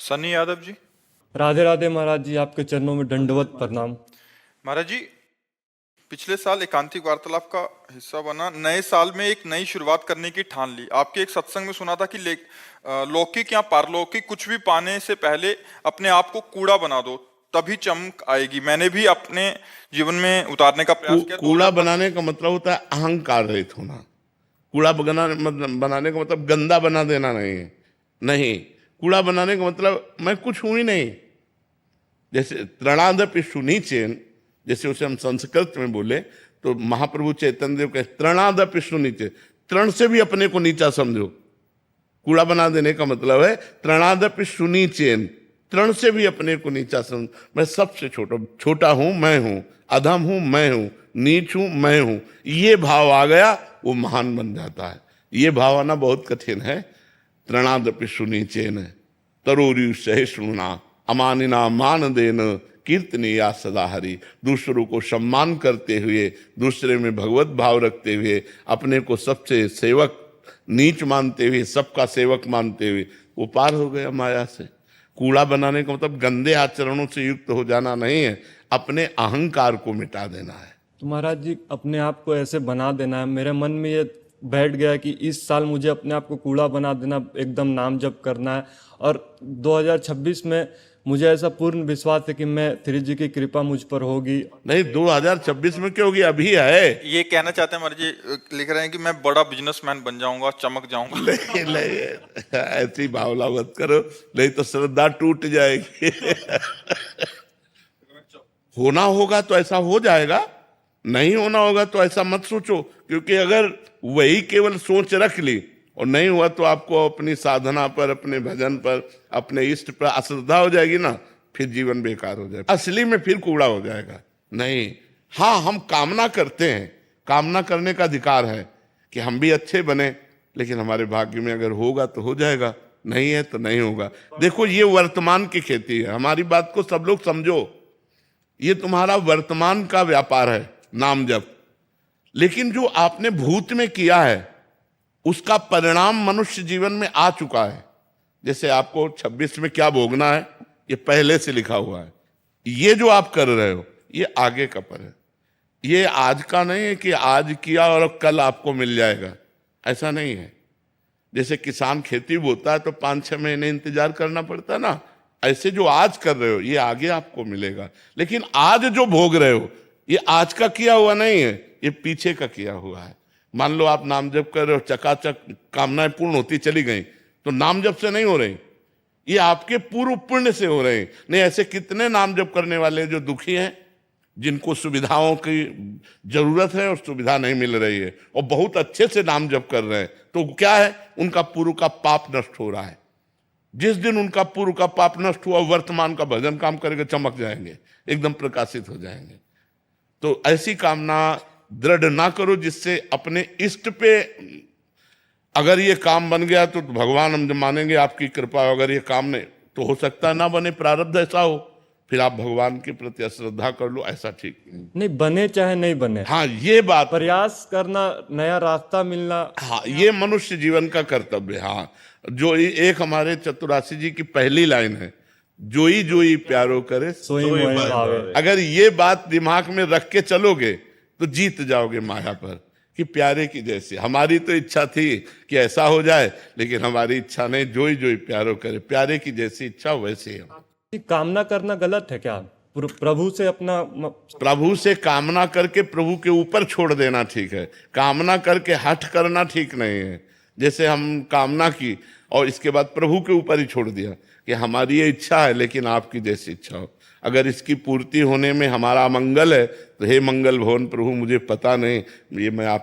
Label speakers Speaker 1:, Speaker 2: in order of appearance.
Speaker 1: सन्नी यादव जी।
Speaker 2: राधे राधे महाराज जी, आपके चरणों में दंडवत प्रणाम।
Speaker 1: महाराज जी, पिछले साल एकांतिक वार्तालाप का हिस्सा बना, नए साल में एक नई शुरुआत करने की ठान ली। आपके एक सत्संग में सुना था कि लौकिक या पारलौकिक कुछ भी पाने से पहले अपने आप को कूड़ा बना दो, तभी चमक आएगी। मैंने भी अपने जीवन में उतारने का प्रयास किया।
Speaker 3: कूड़ा बनाने का मतलब होता है अहंकार रहित होना। कूड़ा बनाने का मतलब गंदा बना देना नहीं है। नहीं, कूड़ा बनाने का मतलब मैं कुछ हूं ही नहीं। जैसे तृणादपि सुनीचेन, जैसे उसे हम संस्कृत में बोले तो महाप्रभु चैतन्य देव कहते तृणादपि सुनीचे, तृण से भी अपने को नीचा समझो। कूड़ा बना देने का मतलब है तृणादपि सुनीचेन, तृण से भी अपने को नीचा समझ। मैं सबसे छोटा हूं, मैं हूं, अधम हूं, मैं हूं, नीच हूं, मैं हूं। ये भाव आ गया, वो महान बन जाता है। ये भाव आना बहुत कठिन है। तृणादपि सुनीचेन तरोरी सहिष्णुना अमानिना मान देन कीर्तनीया सदा हरि। दूसरों को सम्मान करते हुए, दूसरे में भगवत भाव रखते हुए, अपने को सबसे सेवक नीच मानते हुए, सबका सेवक मानते हुए वो पार हो गया माया से। कूड़ा बनाने का मतलब गंदे आचरणों से युक्त हो जाना नहीं है, अपने अहंकार को मिटा देना है।
Speaker 2: तो महाराज जी, अपने आप को ऐसे बना देना है। मेरे मन में ये बैठ गया कि इस साल मुझे अपने आप को कूड़ा बना देना, एकदम नाम जप करना है। और 2026 में मुझे ऐसा पूर्ण विश्वास है कि मैं श्री जी की कृपा मुझ पर होगी।
Speaker 3: नहीं, 2026 में क्यों होगी, अभी है।
Speaker 1: ये कहना चाहते हैं महाराज जी, लिख रहे हैं कि मैं बड़ा बिजनेसमैन बन जाऊंगा, चमक जाऊंगा।
Speaker 3: नहीं नहीं, ऐसी भावना मत करो, नहीं तो श्रद्धा टूट जाएगी। होना होगा तो ऐसा हो जाएगा, नहीं होना होगा तो ऐसा मत सोचो। क्योंकि अगर वही केवल सोच रख ली और नहीं हुआ तो आपको अपनी साधना पर, अपने भजन पर, अपने इष्ट पर अश्रद्धा हो जाएगी ना, फिर जीवन बेकार हो जाएगा, असली में फिर कूड़ा हो जाएगा। नहीं, हाँ, हम कामना करते हैं, कामना करने का अधिकार है कि हम भी अच्छे बने, लेकिन हमारे भाग्य में अगर होगा तो हो जाएगा, नहीं है तो नहीं होगा। देखो, ये वर्तमान की खेती है। हमारी बात को सब लोग समझो, ये तुम्हारा वर्तमान का व्यापार है, नाम जप। लेकिन जो आपने भूत में किया है उसका परिणाम मनुष्य जीवन में आ चुका है। जैसे आपको 26 में क्या भोगना है, ये पहले से लिखा हुआ है। ये जो आप कर रहे हो ये आगे का पर है, ये आज का नहीं है कि आज किया और कल आपको मिल जाएगा, ऐसा नहीं है। जैसे किसान खेती बोता है तो 5-6 महीने इंतजार करना पड़ता है ना, ऐसे जो आज कर रहे हो ये आगे आपको मिलेगा। लेकिन आज जो भोग रहे हो ये आज का किया हुआ नहीं है, ये पीछे का किया हुआ है। मान लो आप नाम जप कर रहे हो, चकाचक कामनाएं पूर्ण होती चली गई, तो नाम जप से नहीं हो रही, ये आपके पूर्व पुण्य से हो रहे हैं। नहीं, ऐसे कितने नाम जप करने वाले जो दुखी हैं, जिनको सुविधाओं की जरूरत है और सुविधा नहीं मिल रही है, और बहुत अच्छे से नाम जप कर रहे हैं, तो क्या है, उनका पूर्व का पाप नष्ट हो रहा है। जिस दिन उनका पूर्व का पाप नष्ट हुआ, वर्तमान का भजन काम करके चमक जाएंगे, एकदम प्रकाशित हो जाएंगे। तो ऐसी कामना दृढ़ ना करो जिससे अपने इष्ट पे, अगर ये काम बन गया तो भगवान हम मानेंगे आपकी कृपा, अगर ये काम नहीं तो हो सकता है ना बने, प्रारब्ध ऐसा हो, फिर आप भगवान के प्रति अश्रद्धा कर लो, ऐसा ठीक
Speaker 2: नहीं बने चाहे नहीं बने,
Speaker 3: हाँ, ये बात,
Speaker 2: प्रयास करना, नया रास्ता मिलना,
Speaker 3: हाँ, ये मनुष्य जीवन का कर्तव्य। हाँ, जो एक हमारे चतुरासी जी की पहली लाइन है, जोई जोई प्यारो करे
Speaker 2: सोई मोहि भावे।
Speaker 3: अगर ये बात दिमाग में रख के चलोगे तो जीत जाओगे माया पर, कि प्यारे की जैसे। हमारी तो इच्छा थी कि ऐसा हो जाए, लेकिन हमारी इच्छा नहीं, जोई जोई प्यारो करे, प्यारे की जैसी इच्छा वैसे हम।
Speaker 2: कामना करना गलत है क्या? प्रभु से अपना
Speaker 3: प्रभु से कामना करके प्रभु के ऊपर छोड़ देना ठीक है, कामना करके हठ करना ठीक नहीं है। जैसे हम कामना की और इसके बाद प्रभु के ऊपर ही छोड़ दिया कि हमारी ये इच्छा है लेकिन आपकी जैसी इच्छा हो, अगर इसकी पूर्ति होने में हमारा मंगल है तो हे मंगल भवन प्रभु, मुझे पता नहीं, ये मैं आप